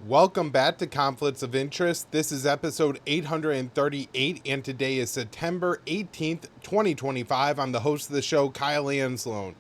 Welcome back to Conflicts of Interest. This is episode 838, and today is September 18th, 2025. I'm the host of the show, Kyle Anzalone.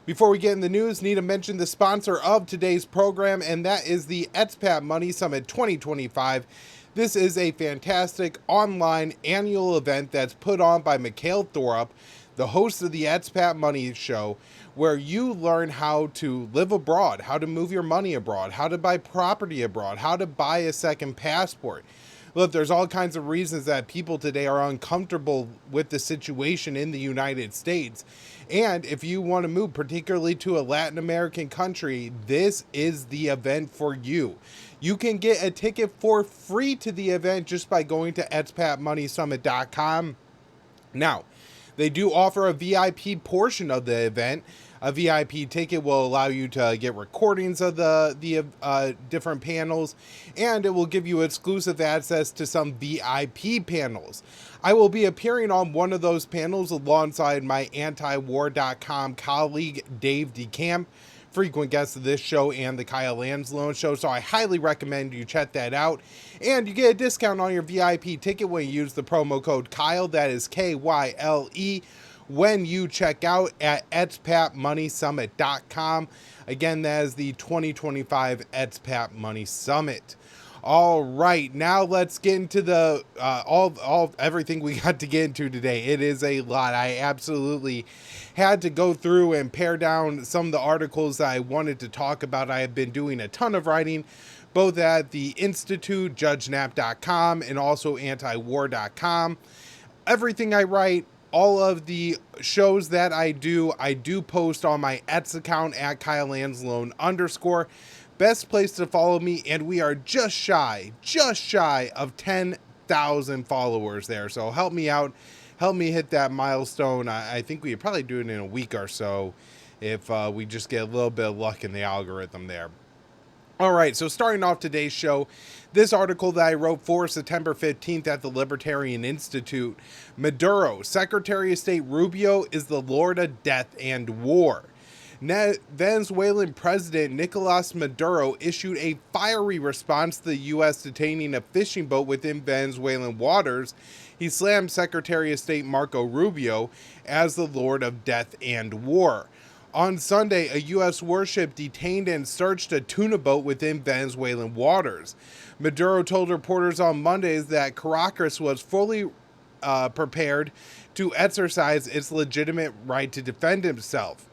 Before we get in the news, need to mention the sponsor of today's program, and that is the Expat Money Summit 2025. This is a fantastic online annual event that's put on by Mikhail Thorup, the host of the Expat Money Show, where you learn how to live abroad, how to move your money abroad, how to buy property abroad, how to buy a second passport. Look, there's all kinds of reasons that people today are uncomfortable with the situation in the United States. And if you want to move, particularly to a Latin American country, this is the event for you. You can get a ticket for free to the event just by going to expatmoneysummit.com. Now, they do offer a VIP portion of the event. A VIP ticket will allow you to get recordings of the different panels, and it will give you exclusive access to some VIP panels. I will be appearing on one of those panels alongside my antiwar.com colleague, Dave DeCamp, frequent guest of this show and the Kyle Anzalone Show, so I highly recommend you check that out. And you get a discount on your VIP ticket when you use the promo code Kyle, that is KYLE, when you check out at expatmoneysummit.com. Again, that is the 2025 Expat Money Summit. All right, now let's get into the everything we got to get into today. It is a lot. I absolutely had to go through and pare down some of the articles that I wanted to talk about. I have been doing a ton of writing, both at the Institute, judgenap.com, and also antiwar.com. Everything I write, all of the shows that I do post on my X account at Kyle Anzalone _ best place to follow me, and we are just shy of 10,000 followers there. So help me out, help me hit that milestone. I think we could probably do it in a week or so if we just get a little bit of luck in the algorithm there. All right, so starting off today's show, this article that I wrote for September 15th at the Libertarian Institute: Maduro, Secretary of State Rubio is the Lord of Death and War. Venezuelan President Nicolas Maduro issued a fiery response to the U.S. detaining a fishing boat within Venezuelan waters. He slammed Secretary of State Marco Rubio as the Lord of Death and War. On Sunday, a U.S. warship detained and searched a tuna boat within Venezuelan waters. Maduro told reporters on Monday that Caracas was fully prepared to exercise its legitimate right to defend itself.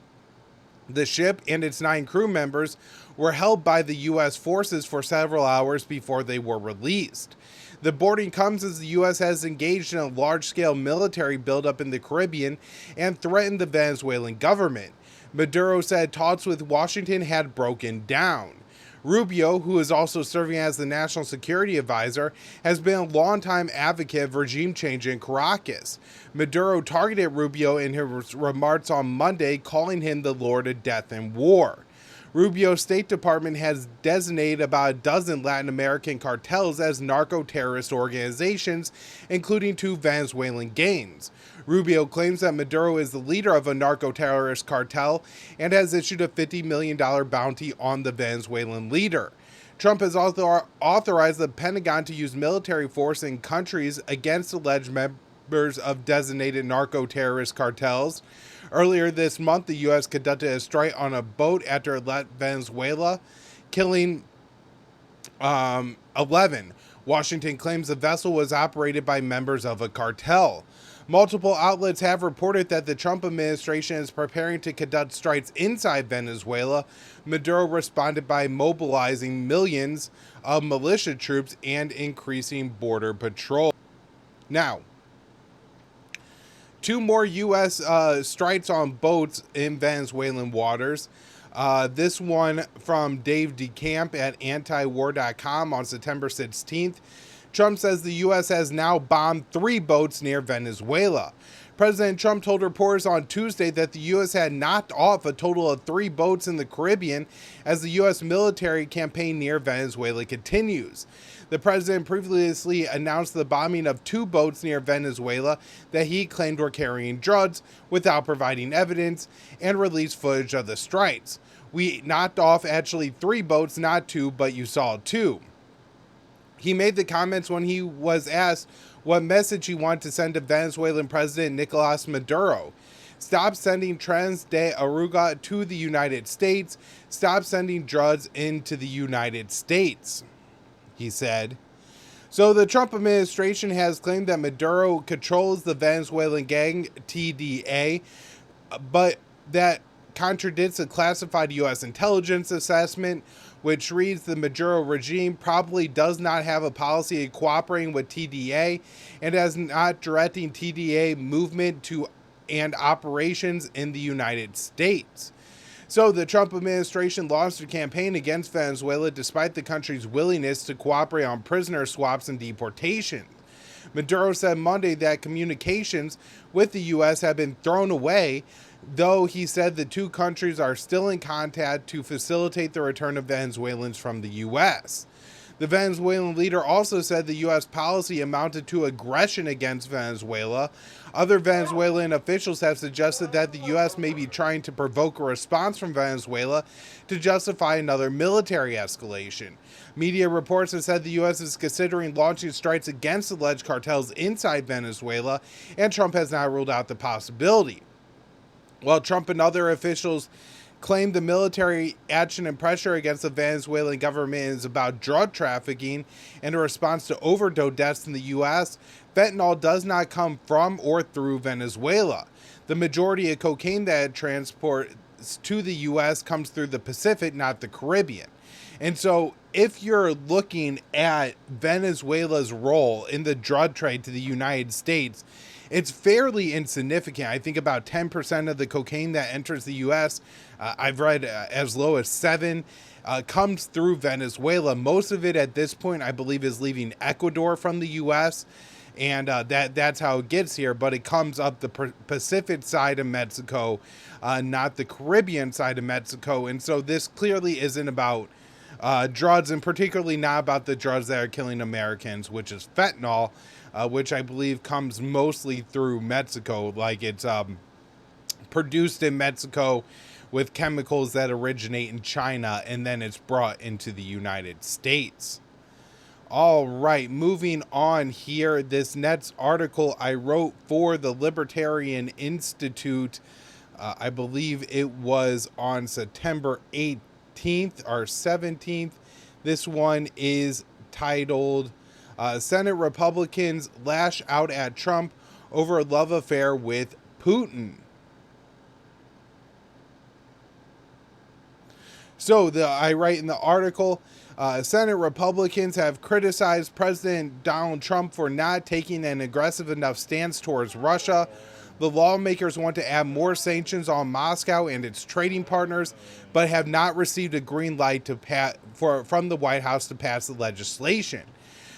The ship and its 9 crew members were held by the U.S. forces for several hours before they were released. The boarding comes as the U.S. has engaged in a large-scale military buildup in the Caribbean and threatened the Venezuelan government. Maduro said talks with Washington had broken down. Rubio, who is also serving as the National Security Advisor, has been a longtime advocate of regime change in Caracas. Maduro targeted Rubio in his remarks on Monday, calling him the Lord of Death and War. Rubio's State Department has designated about a dozen Latin American cartels as narco-terrorist organizations, including 2 Venezuelan gangs. Rubio claims that Maduro is the leader of a narco-terrorist cartel and has issued a $50 million bounty on the Venezuelan leader. Trump has also authorized the Pentagon to use military force in countries against alleged members of designated narco-terrorist cartels. Earlier this month, the U.S. conducted a strike on a boat after it left Venezuela, killing 11. Washington claims the vessel was operated by members of a cartel. Multiple outlets have reported that the Trump administration is preparing to conduct strikes inside Venezuela. Maduro responded by mobilizing millions of militia troops and increasing border patrol. Now, 2 more U.S. strikes on boats in Venezuelan waters. This one from Dave DeCamp at antiwar.com on September 16th. Trump says the U.S. has now bombed 3 boats near Venezuela. President Trump told reporters on Tuesday that the U.S. had knocked off a total of 3 boats in the Caribbean as the U.S. military campaign near Venezuela continues. The president previously announced the bombing of 2 boats near Venezuela that he claimed were carrying drugs without providing evidence, and released footage of the strikes. We knocked off actually 3 boats, not 2, but you saw 2. He made the comments when he was asked what message he wanted to send to Venezuelan President Nicolas Maduro. Stop sending trans de Aruga to the United States. Stop sending drugs into the United States, he said. So the Trump administration has claimed that Maduro controls the Venezuelan gang TDA, but that contradicts a classified U.S. intelligence assessment, which reads the Maduro regime probably does not have a policy of cooperating with TDA and is not directing TDA movement to and operations in the United States. So the Trump administration launched a campaign against Venezuela despite the country's willingness to cooperate on prisoner swaps and deportation. Maduro said Monday that communications with the U.S. have been thrown away, though he said the two countries are still in contact to facilitate the return of Venezuelans from the U.S. The Venezuelan leader also said the U.S. policy amounted to aggression against Venezuela. Other Venezuelan officials have suggested that the U.S. may be trying to provoke a response from Venezuela to justify another military escalation. Media reports have said the U.S. is considering launching strikes against alleged cartels inside Venezuela, and Trump has not ruled out the possibility. While Trump and other officials claimed the military action and pressure against the Venezuelan government is about drug trafficking and a response to overdose deaths in the U.S., fentanyl does not come from or through Venezuela. The majority of cocaine that transports to the U.S. comes through the Pacific, not the Caribbean. And so if you're looking at Venezuela's role in the drug trade to the United States, it's fairly insignificant. I think about 10% of the cocaine that enters the U.S., I've read as low as 7, comes through Venezuela. Most of it at this point, I believe, is leaving Ecuador from the U.S., and that's how it gets here. But it comes up the Pacific side of Mexico, not the Caribbean side of Mexico. And so this clearly isn't about drugs, and particularly not about the drugs that are killing Americans, which is fentanyl, which I believe comes mostly through Mexico. Like it's produced in Mexico with chemicals that originate in China, and then it's brought into the United States. All right, moving on here. This next article I wrote for the Libertarian Institute. I believe it was on September 18th or 17th. This one is titled Senate Republicans Lash Out at Trump Over Love Affair with Putin. So I write in the article, Senate Republicans have criticized President Donald Trump for not taking an aggressive enough stance towards Russia. The lawmakers want to add more sanctions on Moscow and its trading partners, but have not received a green light from the White House to pass the legislation.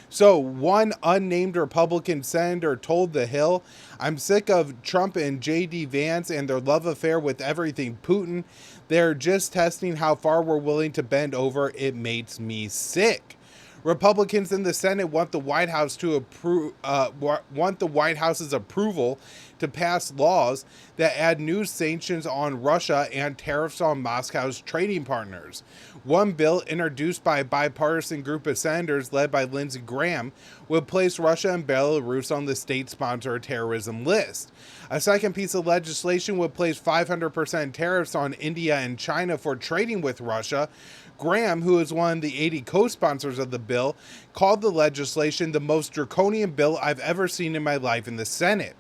So one unnamed Republican senator told The Hill, I'm sick of Trump and J.D. Vance and their love affair with everything Putin. They're just testing how far we're willing to bend over. It makes me sick. Republicans in the Senate want the White House to want the White House's approval to pass laws that add new sanctions on Russia and tariffs on Moscow's trading partners. One bill, introduced by a bipartisan group of senators led by Lindsey Graham, would place Russia and Belarus on the state-sponsored terrorism list. A second piece of legislation would place 500% tariffs on India and China for trading with Russia. Graham, who is one of the 80 co-sponsors of the bill, called the legislation the most draconian bill I've ever seen in my life in the Senate.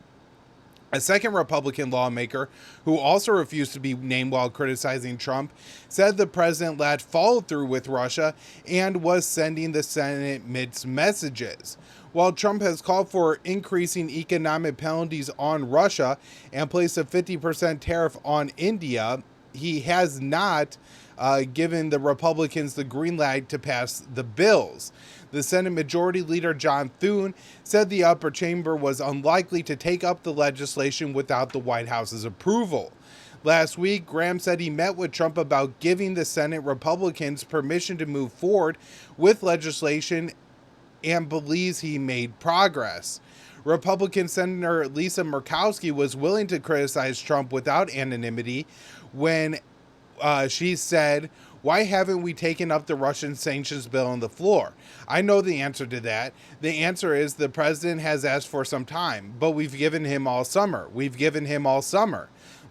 A second Republican lawmaker, who also refused to be named while criticizing Trump, said the president lacked follow-through with Russia and was sending the Senate mixed messages. While Trump has called for increasing economic penalties on Russia and placed a 50% tariff on India, he has not given the Republicans the green light to pass the bills. The Senate Majority Leader John Thune said the upper chamber was unlikely to take up the legislation without the White House's approval. Last week, Graham said he met with Trump about giving the Senate Republicans permission to move forward with legislation and believes he made progress. Republican Senator Lisa Murkowski was willing to criticize Trump without anonymity when she said, Why haven't we taken up the Russian sanctions bill on the floor? I know the answer to that. The answer is the president has asked for some time, but we've given him all summer.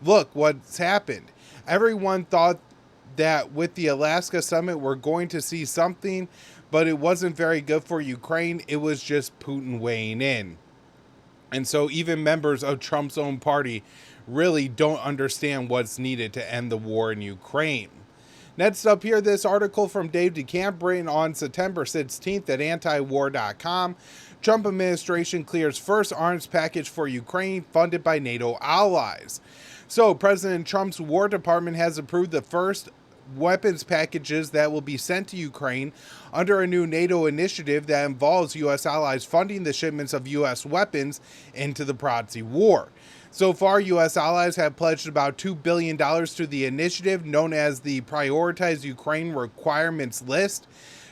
Look what's happened. Everyone thought that with the Alaska summit, we're going to see something, but it wasn't very good for Ukraine. It was just Putin weighing in. And so even members of Trump's own party really don't understand what's needed to end the war in Ukraine. Next up here, this article from Dave DeCamp written on September 16th at antiwar.com. Trump administration clears first arms package for Ukraine funded by NATO allies. So President Trump's War Department has approved the first weapons packages that will be sent to Ukraine under a new NATO initiative that involves U.S. allies funding the shipments of U.S. weapons into the proxy war. So far, U.S. allies have pledged about $2 billion to the initiative known as the Prioritized Ukraine Requirements List.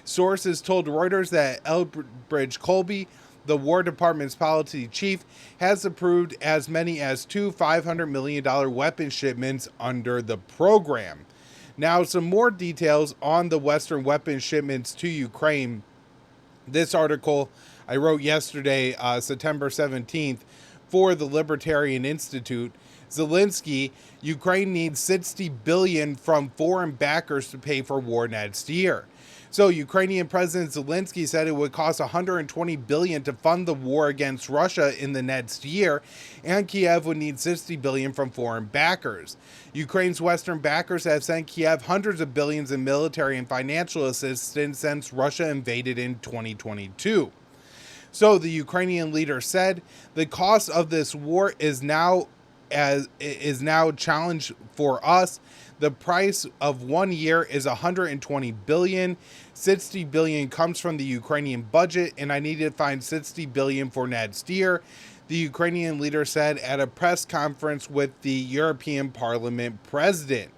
Sources told Reuters that Elbridge Colby, the War Department's policy chief, has approved as many as two $500 million weapon shipments under the program. Now, some more details on the Western weapon shipments to Ukraine. This article I wrote yesterday, September 17th, for the Libertarian Institute. Zelensky, Ukraine needs $60 billion from foreign backers to pay for war next year. So Ukrainian President Zelensky said it would cost $120 billion to fund the war against Russia in the next year, and Kiev would need $60 billion from foreign backers. Ukraine's Western backers have sent Kiev hundreds of billions in military and financial assistance since Russia invaded in 2022. So the Ukrainian leader said the cost of this war is now a challenge for us. The price of 1 year is $120 billion. $60 billion comes from the Ukrainian budget, and I need to find $60 billion for next year, the Ukrainian leader said at a press conference with the European Parliament president.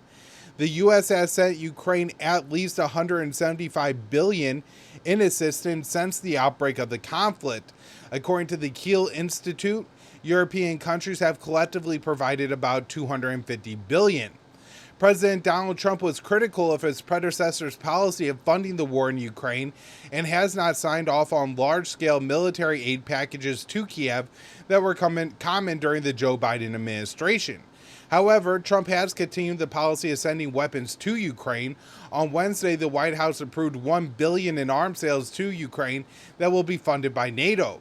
The U.S. has sent Ukraine at least $175 billion in assistance since the outbreak of the conflict. According to the Kiel Institute, European countries have collectively provided about $250 billion. President Donald Trump was critical of his predecessor's policy of funding the war in Ukraine and has not signed off on large-scale military aid packages to Kiev that were common during the Joe Biden administration. However, Trump has continued the policy of sending weapons to Ukraine. On Wednesday, the White House approved $1 billion in arms sales to Ukraine that will be funded by NATO.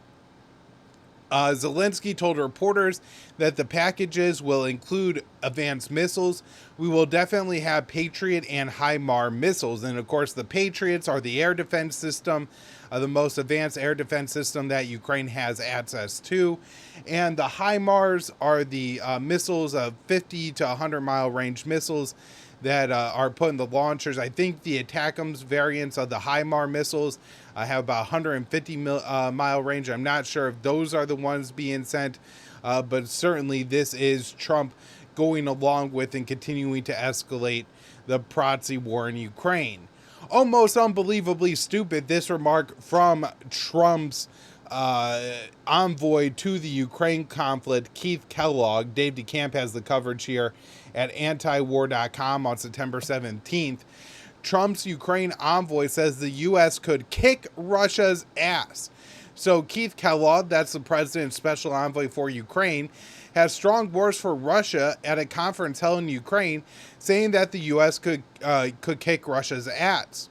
Zelensky told reporters that the packages will include advanced missiles. We will definitely have Patriot and HIMARS missiles. And of course, the Patriots are the air defense system, the most advanced air defense system that Ukraine has access to. And the HIMARS are the missiles of 50 to 100 mile range missiles that are put in the launchers. I think the ATACMS variants of the HIMARS missiles have about 150 mile range. I'm not sure if those are the ones being sent, but certainly this is Trump going along with and continuing to escalate the proxy war in Ukraine. Almost unbelievably stupid, this remark from Trump's envoy to the Ukraine conflict, Keith Kellogg. Dave DeCamp has the coverage here at antiwar.com on September 17th. Trump's Ukraine envoy says the U.S. could kick Russia's ass. So Keith Kellogg, that's the president's special envoy for Ukraine, has strong words for Russia at a conference held in Ukraine, saying that the U.S. could kick Russia's ass.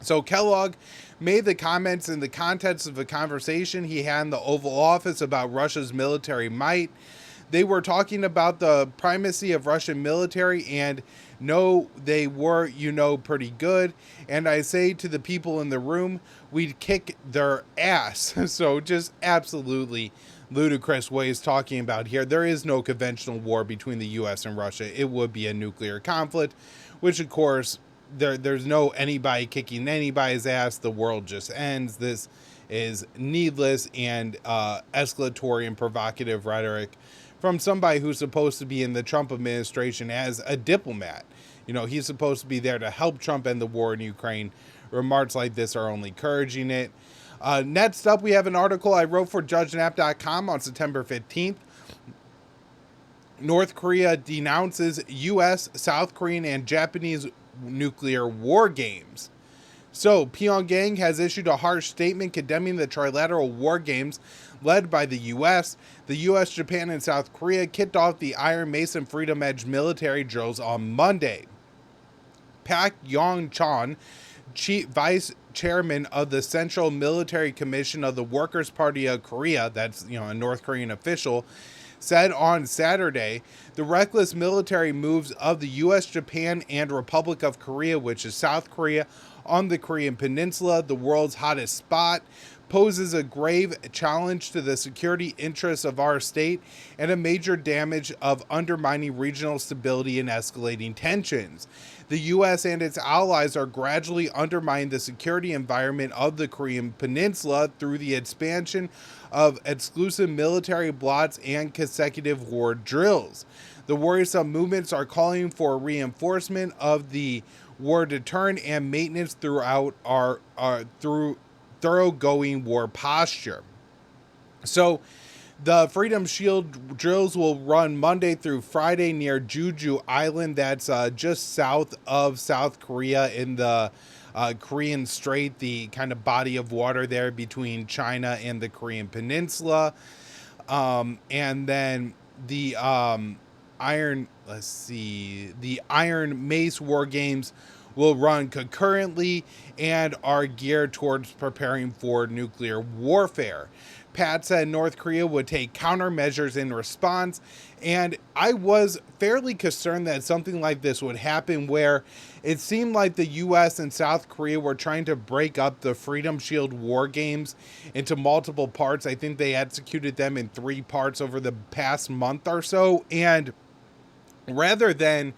So Kellogg made the comments in the context of a conversation he had in the Oval Office about Russia's military might. They were talking about the primacy of Russian military, and no, they were, pretty good. And I say to the people in the room, we'd kick their ass. So just absolutely ludicrous way he's talking about here. There is no conventional war between the U.S. and Russia. It would be a nuclear conflict, which of course, there's no anybody kicking anybody's ass. The world just ends. This is needless and escalatory and provocative rhetoric from somebody who's supposed to be in the Trump administration as a diplomat. He's supposed to be there to help Trump end the war in Ukraine. Remarks like this are only encouraging it. Next up, we have an article I wrote for JudgeNap.com on September 15th. North Korea denounces U.S., South Korean, and Japanese nuclear war games. So, Pyongyang has issued a harsh statement condemning the trilateral war games led by the U.S. The U.S., Japan, and South Korea kicked off the Iron Mason Freedom Edge military drills on Monday. Pak Yong-chan, Vice Chairman of the Central Military Commission of the Workers' Party of Korea, that's a North Korean official, said on Saturday, the reckless military moves of the U.S., Japan, and Republic of Korea, which is South Korea, on the Korean Peninsula, the world's hottest spot, poses a grave challenge to the security interests of our state and a major damage of undermining regional stability and escalating tensions. The U.S. and its allies are gradually undermining the security environment of the Korean Peninsula through the expansion of exclusive military blocs and consecutive war drills. The worrisome movements are calling for reinforcement of the war deterrent and maintenance throughout our thoroughgoing war posture. So, the Freedom Shield drills will run Monday through Friday near Jeju Island. That's just south of South Korea in the Korean Strait, the kind of body of water there between China and the Korean Peninsula. And then the Iron Mace War Games will run concurrently and are geared towards preparing for nuclear warfare. Pat said North Korea would take countermeasures in response, and I was fairly concerned that something like this would happen, where it seemed like the U.S. and South Korea were trying to break up the Freedom Shield war games into multiple parts. I think they executed them in 3 parts over the past month or so, and rather than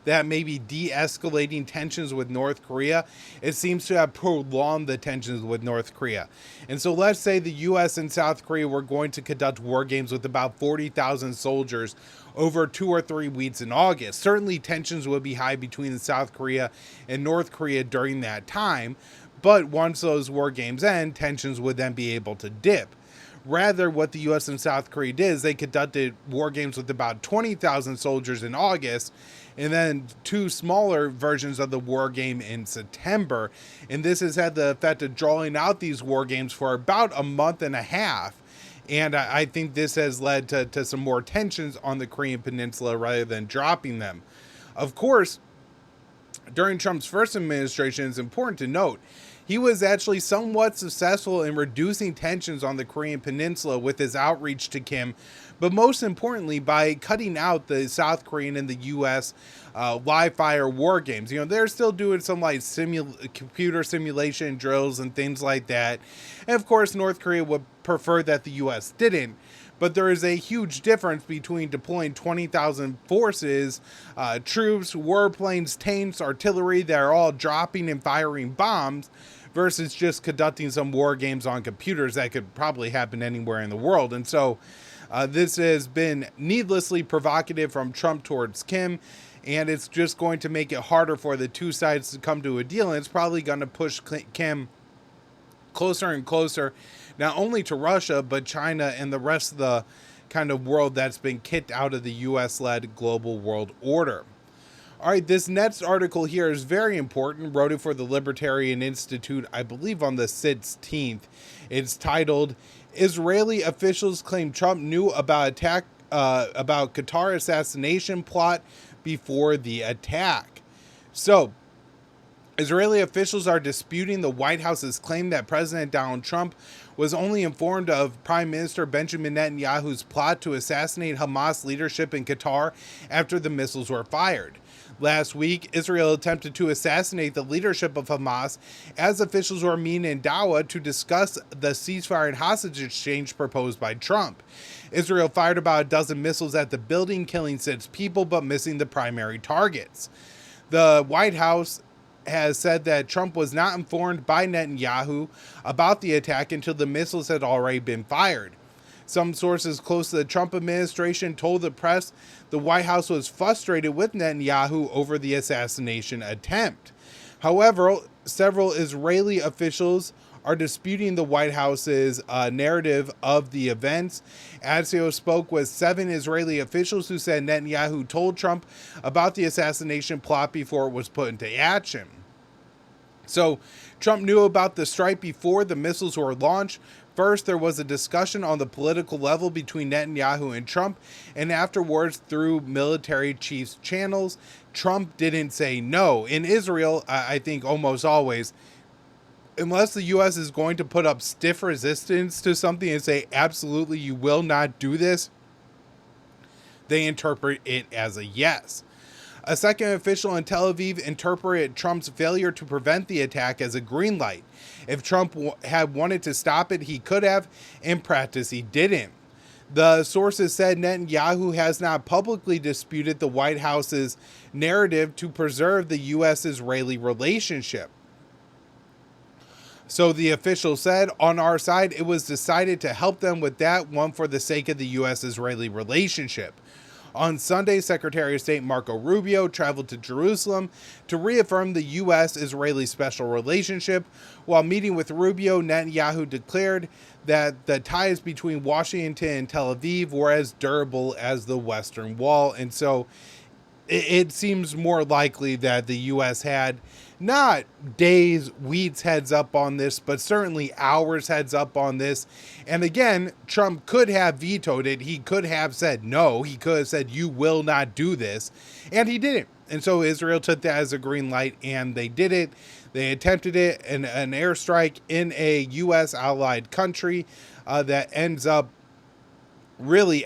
that maybe de-escalating tensions with North Korea, it seems to have prolonged the tensions with North Korea. And so let's say the U.S. and South Korea were going to conduct war games with about 40,000 soldiers over 2 or 3 weeks in August. Certainly tensions would be high between South Korea and North Korea during that time, but once those war games end, tensions would then be able to dip. Rather, what the U.S. and South Korea did is they conducted war games with about 20,000 soldiers in August, and then 2 smaller versions of the war game in September. And this has had the effect of drawing out these war games for about a month and a half. And I think this has led to some more tensions on the Korean Peninsula rather than dropping them. Of course, during Trump's first administration, it's important to note, he was actually somewhat successful in reducing tensions on the Korean Peninsula with his outreach to Kim, but most importantly, by cutting out the South Korean and the U.S. Live fire war games. They're still doing some like computer simulation drills and things like that. And of course, North Korea would prefer that the U.S. didn't. But there is a huge difference between deploying 20,000 forces, troops, warplanes, tanks, artillery that are all dropping and firing bombs versus just conducting some war games on computers that could probably happen anywhere in the world. And so this has been needlessly provocative from Trump towards Kim, and it's just going to make it harder for the two sides to come to a deal. And it's probably going to push Kim closer and closer, not only to Russia, but China and the rest of the kind of world that's been kicked out of the U.S.-led global world order. All right, this next article here is very important. Wrote it for the Libertarian Institute, I believe on the 16th. It's titled, Israeli Officials Claim Trump Knew About Qatar Assassination Plot Before the Attack. So, Israeli officials are disputing the White House's claim that President Donald Trump was only informed of Prime Minister Benjamin Netanyahu's plot to assassinate Hamas leadership in Qatar after the missiles were fired. Last week, Israel attempted to assassinate the leadership of Hamas as officials were meeting in Doha to discuss the ceasefire and hostage exchange proposed by Trump. Israel fired about a dozen missiles at the building, killing 6 people but missing the primary targets. The White House has said that Trump was not informed by Netanyahu about the attack until the missiles had already been fired. Some sources close to the Trump administration told the press the White House was frustrated with Netanyahu over the assassination attempt. However, several Israeli officials are disputing the White House's narrative of the events. Axios spoke with 7 Israeli officials who said Netanyahu told Trump about the assassination plot before it was put into action. So Trump knew about the strike before the missiles were launched. First, there was a discussion on the political level between Netanyahu and Trump, and afterwards through military chiefs' channels. Trump didn't say no. In Israel, I think almost always, unless the U.S. is going to put up stiff resistance to something and say, absolutely, you will not do this, they interpret it as a yes. A second official in Tel Aviv interpreted Trump's failure to prevent the attack as a green light. If Trump had wanted to stop it, he could have. In practice, he didn't. The sources said Netanyahu has not publicly disputed the White House's narrative to preserve the U.S.-Israeli relationship. So the official said, on our side, it was decided to help them with that one for the sake of the U.S.-Israeli relationship. On Sunday, Secretary of State Marco Rubio traveled to Jerusalem to reaffirm the U.S.-Israeli special relationship. While meeting with Rubio, Netanyahu declared that the ties between Washington and Tel Aviv were as durable as the Western Wall. And so it seems more likely that the U.S. had not days, weeks heads up on this, but certainly hours heads up on this. And again, Trump could have vetoed it. He could have said no. He could have said, you will not do this. And he didn't. And so Israel took that as a green light, and they did it. They attempted it in an airstrike in a U.S. allied country that ends up really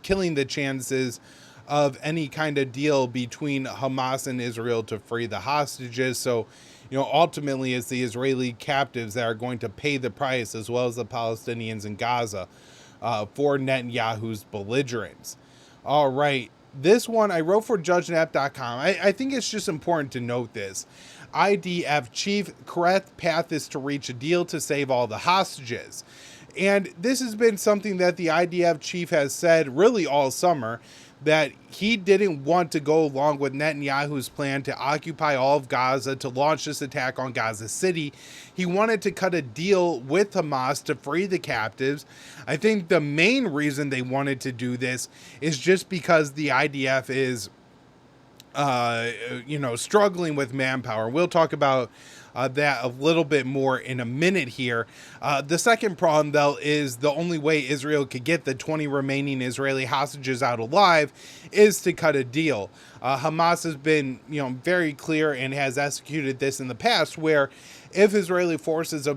killing the chances of any kind of deal between Hamas and Israel to free the hostages. So, ultimately it's the Israeli captives that are going to pay the price, as well as the Palestinians in Gaza, for Netanyahu's belligerence. All right. This one I wrote for JudgeNap.com. I think it's just important to note this. IDF chief, correct path is to reach a deal to save all the hostages. And this has been something that the IDF chief has said really all summer, that he didn't want to go along with Netanyahu's plan to occupy all of Gaza, to launch this attack on Gaza City. He wanted to cut a deal with Hamas to free the captives. I think the main reason they wanted to do this is just because the IDF is, struggling with manpower. We'll talk about that a little bit more in a minute here. The second problem, though, is the only way Israel could get the 20 remaining Israeli hostages out alive is to cut a deal. Hamas has been, very clear and has executed this in the past, where if Israeli forces are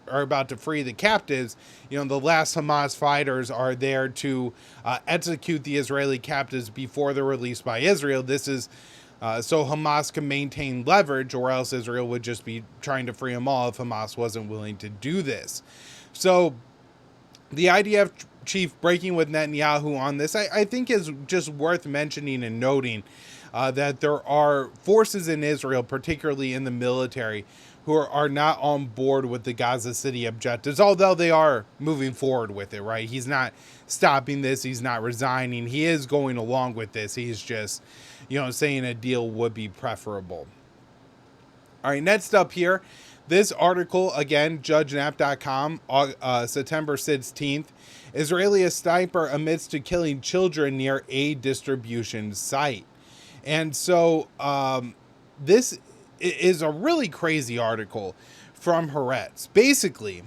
about to free the captives, the last Hamas fighters are there to execute the Israeli captives before they're released by Israel. This is so Hamas can maintain leverage, or else Israel would just be trying to free them all if Hamas wasn't willing to do this. So the IDF chief breaking with Netanyahu on this, I think is just worth mentioning and noting that there are forces in Israel, particularly in the military, who are not on board with the Gaza City objectives, although they are moving forward with it, right? He's not stopping this. He's not resigning. He is going along with this. He's just, saying a deal would be preferable. All right, next up here, this article, again, JudgeNap.com, September 16th. Israeli sniper admits to killing children near aid distribution site. And so this is a really crazy article from Haaretz. Basically,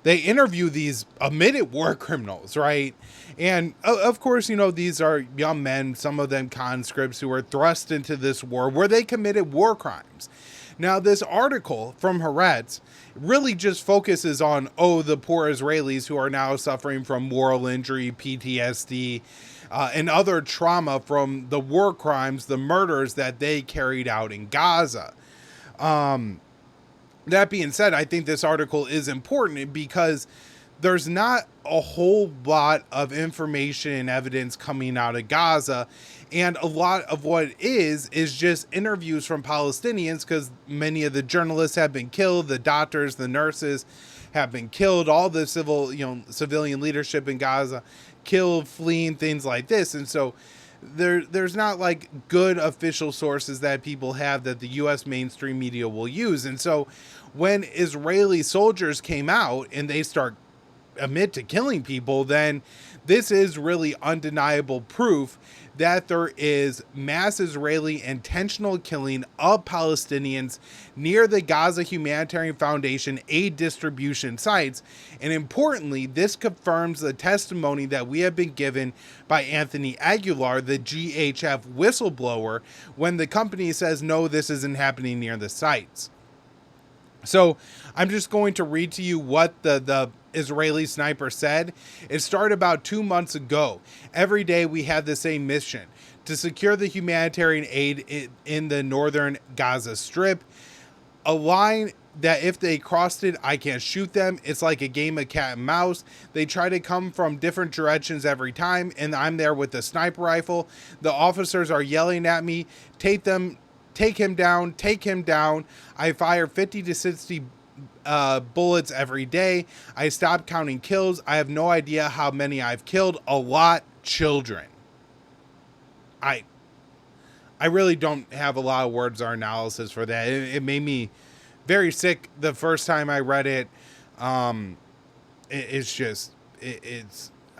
they interview these admitted war criminals, right? And of course, these are young men, some of them conscripts, who were thrust into this war where they committed war crimes. Now, this article from Haaretz really just focuses on, the poor Israelis who are now suffering from moral injury, PTSD, and other trauma from the war crimes, the murders that they carried out in Gaza. That being said, I think this article is important because there's not a whole lot of information and evidence coming out of Gaza. And a lot of what it is just interviews from Palestinians, because many of the journalists have been killed. The doctors, the nurses have been killed. All the civilian leadership in Gaza killed, fleeing, things like this. And so there's not like good official sources that people have that the US mainstream media will use. And so when Israeli soldiers came out and they start admit to killing people, then this is really undeniable proof that there is mass Israeli intentional killing of Palestinians near the Gaza Humanitarian Foundation aid distribution sites. And importantly, this confirms the testimony that we have been given by Anthony Aguilar, the GHF whistleblower, when the company says, no, this isn't happening near the sites. So I'm just going to read to you what the Israeli sniper said. It started about 2 months ago. Every day we had the same mission: to secure the humanitarian aid in the northern Gaza Strip. A line that if they crossed it, I can't shoot them. It's like a game of cat and mouse. They try to come from different directions every time, and I'm there with the sniper rifle. The officers are yelling at me, take him down, take him down. I fire 50 to 60 bullets every day. I stopped counting kills. I have no idea how many I've killed. A lot. Children. I really don't have a lot of words or analysis for that. It made me very sick the first time I read it. It's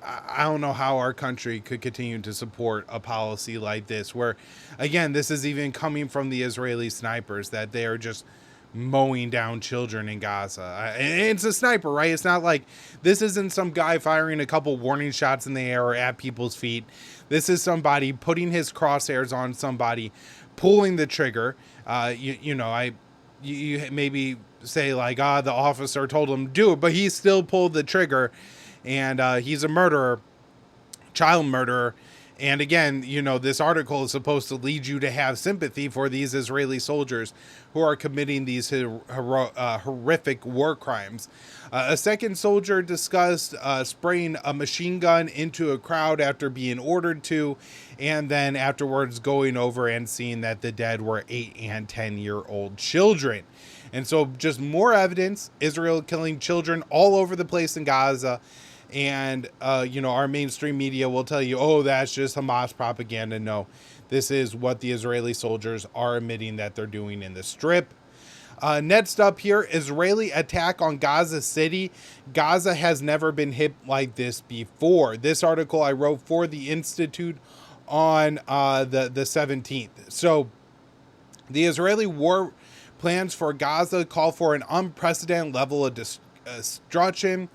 I don't know how our country could continue to support a policy like this, where, again, this is even coming from the Israeli snipers, that they are just mowing down children in Gaza. It's a sniper, right? It's not like this isn't some guy firing a couple warning shots in the air or at people's feet. This is somebody putting his crosshairs on somebody, pulling the trigger. You maybe say like, the officer told him to do it, but he still pulled the trigger, and he's a murderer, child murderer. And again, this article is supposed to lead you to have sympathy for these Israeli soldiers who are committing these horrific war crimes. A second soldier discussed spraying a machine gun into a crowd after being ordered to, and then afterwards going over and seeing that the dead were 8 and 10-year-old children. And so just more evidence, Israel killing children all over the place in Gaza. And, our mainstream media will tell you, oh, that's just Hamas propaganda. No, this is what the Israeli soldiers are admitting that they're doing in the Strip. Next up here, Israeli attack on Gaza City. Gaza has never been hit like this before. This article I wrote for the Institute on the 17th. So the Israeli war plans for Gaza call for an unprecedented level of destruction.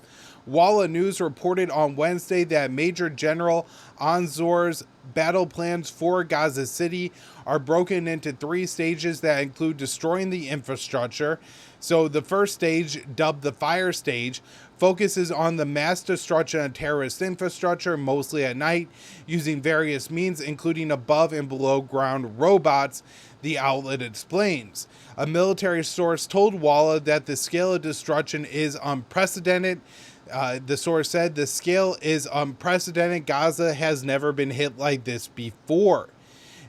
Walla News reported on Wednesday that Major General Anzor's battle plans for Gaza City are broken into 3 stages that include destroying the infrastructure. So the first stage, dubbed the fire stage, focuses on the mass destruction of terrorist infrastructure, mostly at night, using various means, including above and below ground robots, the outlet explains. A military source told Walla that the scale of destruction is unprecedented. The source said the scale is unprecedented. Gaza has never been hit like this before.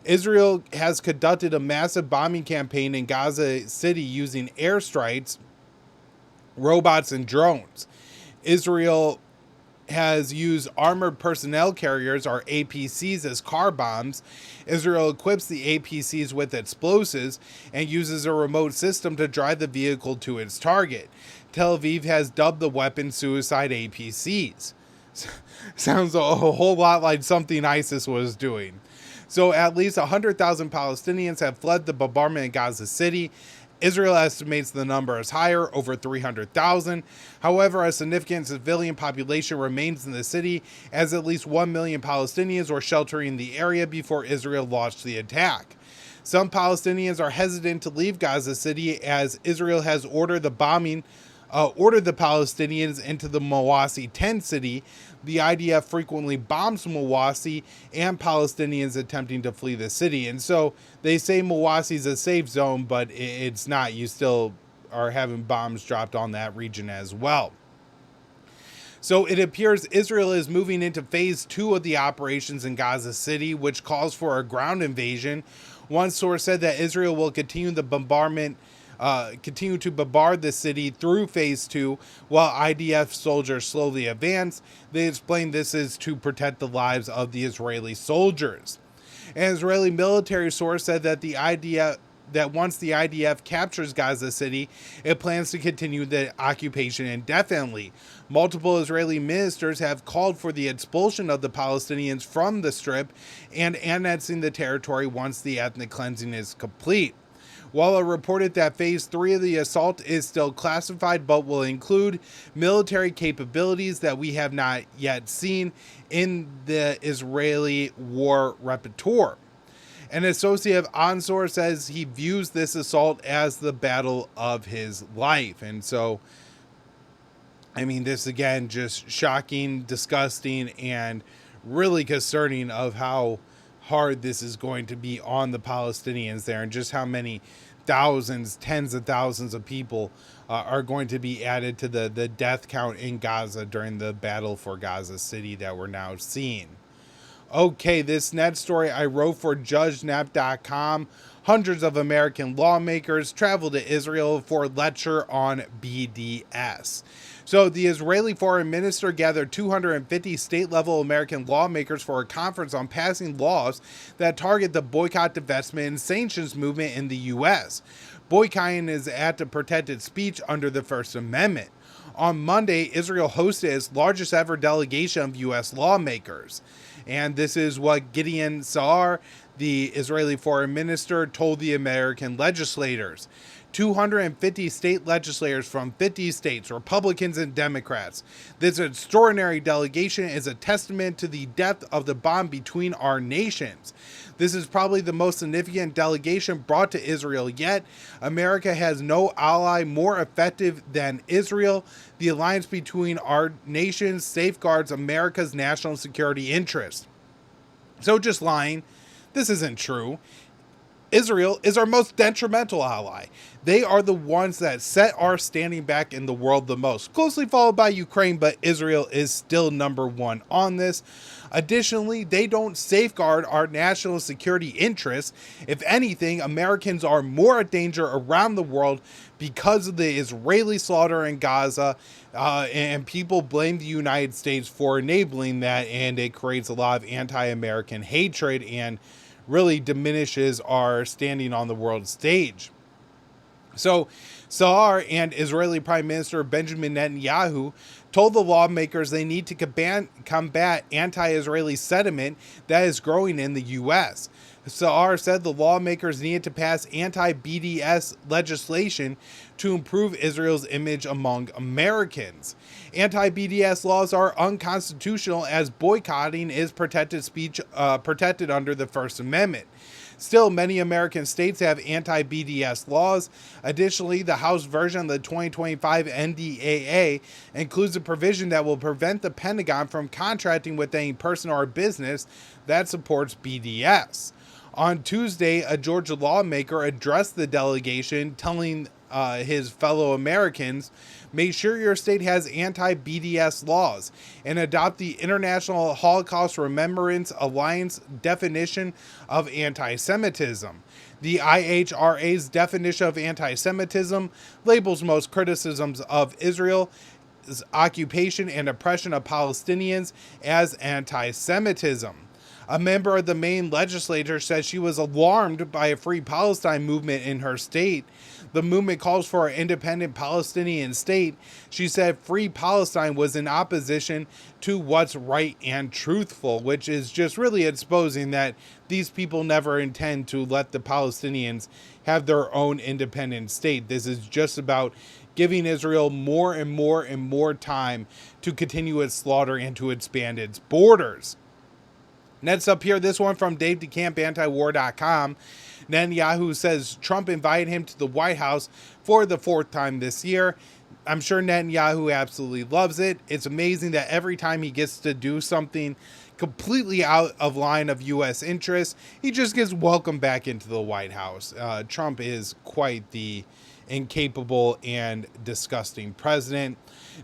Israel has conducted a massive bombing campaign in Gaza City using airstrikes, robots, and drones. Israel has used armored personnel carriers, or APCs, as car bombs. Israel equips the APCs with explosives and uses a remote system to drive the vehicle to its target. Tel Aviv has dubbed the weapon suicide APCs. Sounds a whole lot like something ISIS was doing. So at least 100,000 Palestinians have fled the bombardment in Gaza City. Israel estimates the number is higher, over 300,000. However, a significant civilian population remains in the city, as at least 1 million Palestinians were sheltering in the area before Israel launched the attack. Some Palestinians are hesitant to leave Gaza City, as Israel has ordered the Palestinians into the Mawasi tent city. The IDF frequently bombs Mawasi and Palestinians attempting to flee the city. And so they say Mawasi is a safe zone, but it's not. You still are having bombs dropped on that region as well. So it appears Israel is moving into phase 2 of the operations in Gaza City, which calls for a ground invasion. One source said that Israel will continue to bombard the city through phase 2 while IDF soldiers slowly advance. They explained this is to protect the lives of the Israeli soldiers. An Israeli military source said that once the IDF captures Gaza City, it plans to continue the occupation indefinitely. Multiple Israeli ministers have called for the expulsion of the Palestinians from the Strip and annexing the territory once the ethnic cleansing is complete. Waller reported that Phase 3 of the assault is still classified but will include military capabilities that we have not yet seen in the Israeli war repertoire. An associate of Ansor says he views this assault as the battle of his life. And so, I mean, this again, just shocking, disgusting, and really concerning of how hard this is going to be on the Palestinians there, and just how many thousands, tens of thousands of people are going to be added to the death count in Gaza during the battle for Gaza City that we're now seeing. Okay, this next story I wrote for JudgeNap.com. Hundreds of American lawmakers traveled to Israel for a lecture on BDS. So the Israeli foreign minister gathered 250 state-level American lawmakers for a conference on passing laws that target the boycott, divestment, and sanctions movement in the U.S. Boycotting is act of protected speech under the First Amendment. On Monday, Israel hosted its largest ever delegation of U.S. lawmakers. And this is what Gideon Saar, the Israeli foreign minister, told the American legislators. 250 state legislators from 50 states, Republicans and Democrats. This extraordinary delegation is a testament to the depth of the bond between our nations. This is probably the most significant delegation brought to Israel yet. America has no ally more effective than Israel. The alliance between our nations safeguards America's national security interests. So just lying. This isn't true. Israel is our most detrimental ally. They are the ones that set our standing back in the world the most, closely followed by Ukraine, but Israel is still number one on this. Additionally, they don't safeguard our national security interests. If anything, Americans are more at danger around the world because of the Israeli slaughter in Gaza, and people blame the United States for enabling that, and it creates a lot of anti-American hatred and really diminishes our standing on the world stage. So Saar and Israeli Prime Minister Benjamin Netanyahu told the lawmakers they need to combat anti-Israeli sentiment that is growing in the U.S. Saar said the lawmakers needed to pass anti-BDS legislation to improve Israel's image among Americans. Anti-BDS laws are unconstitutional as boycotting is protected speech protected under the First Amendment. Still, many American states have anti-BDS laws. Additionally, the House version of the 2025 NDAA includes a provision that will prevent the Pentagon from contracting with any person or business that supports BDS. On Tuesday, a Georgia lawmaker addressed the delegation, telling his fellow Americans, make sure your state has anti-BDS laws and adopt the International Holocaust Remembrance Alliance definition of anti-Semitism. The IHRA's definition of anti-Semitism labels most criticisms of Israel's occupation and oppression of Palestinians as anti-Semitism. A member of the Maine legislature said she was alarmed by a Free Palestine movement in her state. The movement calls for an independent Palestinian state. She said Free Palestine was in opposition to what's right and truthful, which is just really exposing that these people never intend to let the Palestinians have their own independent state. This is just about giving Israel more and more and more time to continue its slaughter and to expand its borders. Next up here, this one from Dave DeCamp, antiwar.com. Netanyahu says Trump invited him to the White House for the fourth time this year. I'm sure Netanyahu absolutely loves it. It's amazing that every time he gets to do something completely out of line of U.S. interests, he just gets welcomed back into the White House. Trump is quite the incapable and disgusting president.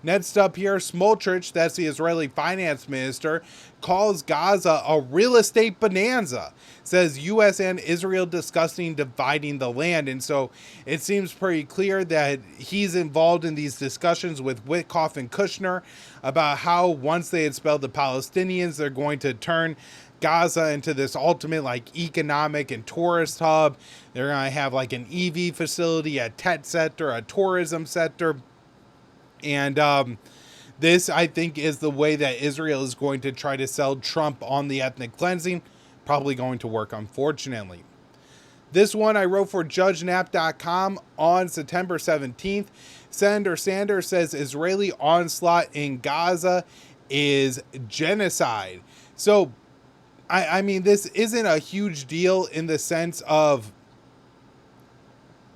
Next up here, Smotrich, that's the Israeli finance minister, calls Gaza a real estate bonanza. Says U.S. and Israel discussing dividing the land. And so it seems pretty clear that he's involved in these discussions with Witkoff and Kushner about how once they expel the Palestinians, they're going to turn Gaza into this ultimate like economic and tourist hub. They're going to have like an EV facility, a tech sector, a tourism sector. And this, I think, is the way that Israel is going to try to sell Trump on the ethnic cleansing. Probably going to work, unfortunately. This one I wrote for JudgeNap.com on September 17th. Senator Sanders says Israeli onslaught in Gaza is genocide. So, I mean, this isn't a huge deal in the sense of,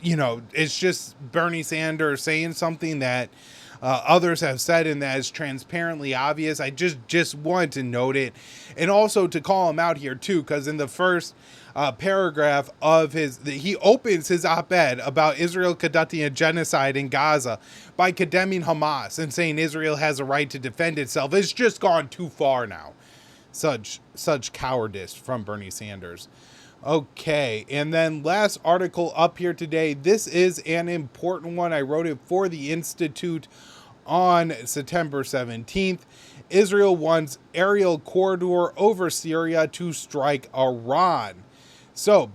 you know, it's just Bernie Sanders saying something that others have said and that is transparently obvious. I just wanted to note it, and also to call him out here too, because in the first paragraph of he opens his op-ed about Israel conducting a genocide in Gaza by condemning Hamas and saying Israel has a right to defend itself. It's just gone too far now. Such cowardice from Bernie Sanders. Okay, and then last article up here today. This is an important one. I wrote it for the Institute on September 17th. Israel wants aerial corridor over Syria to strike Iran. So,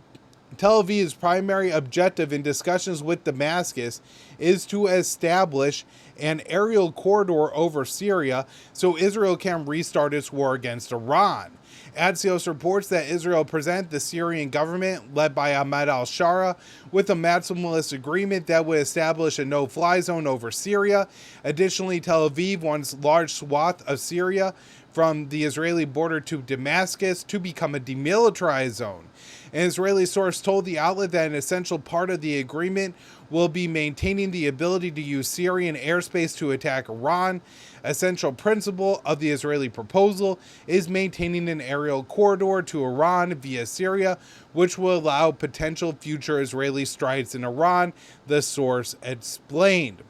Tel Aviv's primary objective in discussions with Damascus is to establish an aerial corridor over Syria so Israel can restart its war against Iran. Axios reports that Israel present the Syrian government, led by Ahmed al-Shara, with a maximalist agreement that would establish a no-fly zone over Syria. Additionally, Tel Aviv wants large swath of Syria from the Israeli border to Damascus to become a demilitarized zone. An Israeli source told the outlet that an essential part of the agreement will be maintaining the ability to use Syrian airspace to attack Iran. A central principle of the Israeli proposal is maintaining an aerial corridor to Iran via Syria, which will allow potential future Israeli strikes in Iran, the source explained.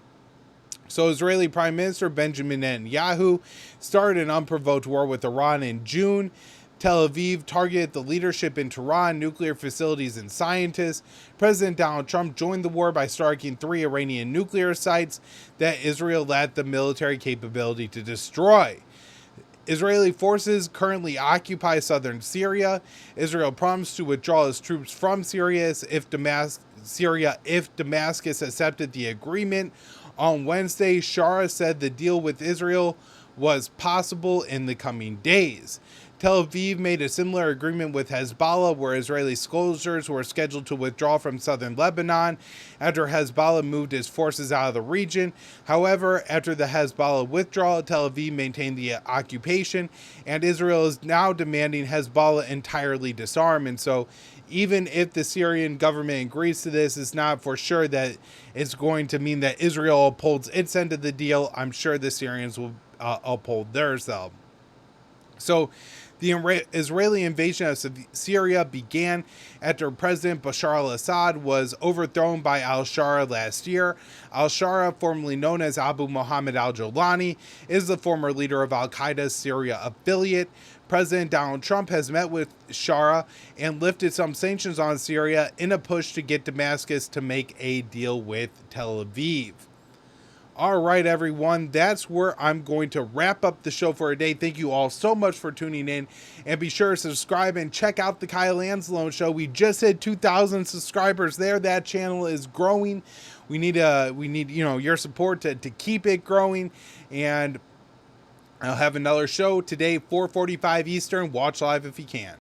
So Israeli Prime Minister Benjamin Netanyahu started an unprovoked war with Iran in June. Tel Aviv targeted the leadership in Tehran, nuclear facilities, and scientists. President Donald Trump joined the war by striking 3 Iranian nuclear sites that Israel lacked the military capability to destroy. Israeli forces currently occupy southern Syria. Israel promised to withdraw its troops from Syria if Damascus accepted the agreement. On Wednesday, Shara said the deal with Israel was possible in the coming days. Tel Aviv made a similar agreement with Hezbollah, where Israeli soldiers were scheduled to withdraw from southern Lebanon after Hezbollah moved its forces out of the region. However, after the Hezbollah withdrawal, Tel Aviv maintained the occupation, and Israel is now demanding Hezbollah entirely disarm. And so, even if the Syrian government agrees to this, it's not for sure that it's going to mean that Israel upholds its end of the deal. I'm sure the Syrians will uphold theirs, though. So, the Israeli invasion of Syria began after President Bashar al-Assad was overthrown by al-Shara last year. Al-Shara, formerly known as Abu Muhammad al-Jolani, is the former leader of al-Qaeda's Syria affiliate. President Donald Trump has met with Shara and lifted some sanctions on Syria in a push to get Damascus to make a deal with Tel Aviv. All right, everyone, that's where I'm going to wrap up the show for today. Thank you all so much for tuning in, and be sure to subscribe and check out the Kyle Anzalone Show. We just hit 2,000 subscribers there. That channel is growing. We need your support to keep it growing, and I'll have another show today, 4:45 Eastern. Watch live if you can.